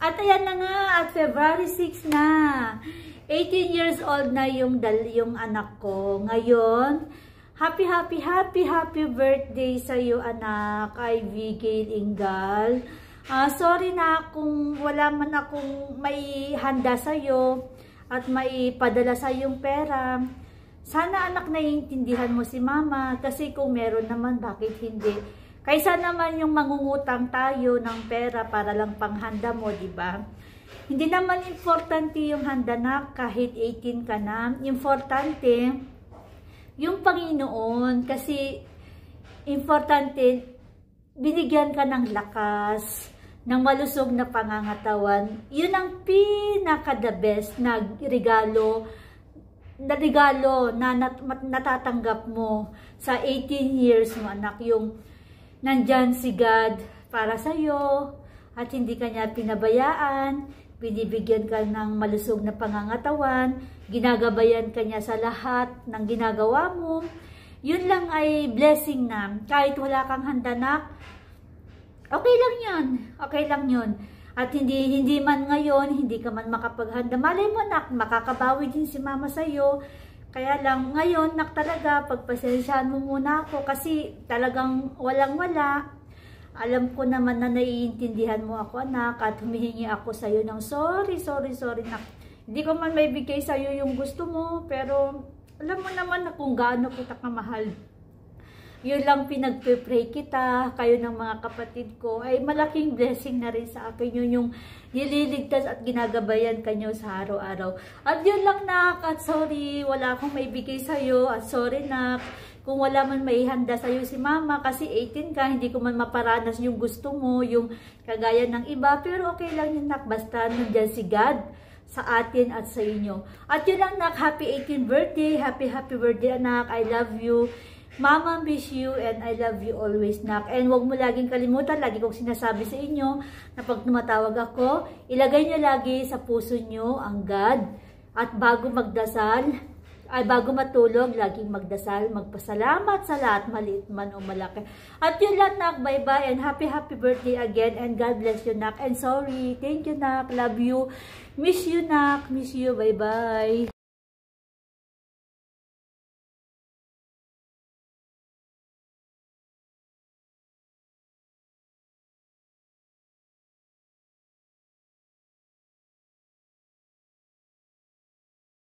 At ayan na nga, at February 6 na. 18 years old na yung anak ko. Ngayon, happy birthday sa iyo, anak, Ivy Gail Ingal. Sorry na kung wala man akong may handa sa iyo at may padala sa yung pera. Sana, anak, naiintindihan mo si mama, kasi kung meron naman, bakit hindi? Kaysa naman yung mangungutang tayo ng pera para lang panghanda mo, di ba? Hindi naman importante yung handa na kahit 18 ka na. Importante yung Panginoon, kasi importante binigyan ka ng lakas, ng malusog na pangangatawan. Yun ang pinaka-the best na regalo na natatanggap mo sa 18 years mo, anak. Yung nandyan si God para sa'yo at hindi ka niya pinabayaan, binibigyan ka ng malusog na pangangatawan, ginagabayan ka niya sa lahat ng ginagawa mo. Yun lang ay blessing na. Kahit wala kang handa na, okay lang yun. Okay lang yun. At hindi man ngayon, hindi ka man makapaghanda. Malay mo, nak, makakabawi din si mama sa'yo. Kaya lang, ngayon, nak, talaga, pagpasensyahan mo muna ako kasi talagang walang-wala. Alam ko naman na naiintindihan mo ako, anak, at humihingi ako sa'yo ng sorry, nak. Hindi ko man may bigay sa'yo yung gusto mo, pero alam mo naman na kung gaano kita kamahal. Yun lang pinagpe-pray kita, kayo ng mga kapatid ko, ay malaking blessing na rin sa akin yun, yung nililigtas at ginagabayan kanyo sa araw-araw. At yun lang, nak, at sorry, wala akong maibigay sa'yo, at sorry, nak, kung wala man maihanda sa'yo si mama, kasi 18 ka, hindi ko man maparanas yung gusto mo, yung kagaya ng iba, pero okay lang yun, nak, basta nandyan si God sa atin at sa inyo. At yun lang, nak, happy 18th birthday, happy birthday, anak, I love you. Mama, miss you, and I love you always, nak. And huwag mo laging kalimutan, lagi kong sinasabi sa inyo, na pag tumatawag ako, ilagay nyo lagi sa puso nyo ang God. At bago magdasal, bago matulog, laging magdasal, magpasalamat sa lahat, maliit man o malaki. At yun lang, nak, bye-bye, and happy birthday again, and God bless you, nak. And sorry, thank you, nak, love you, miss you, nak, miss you, bye-bye.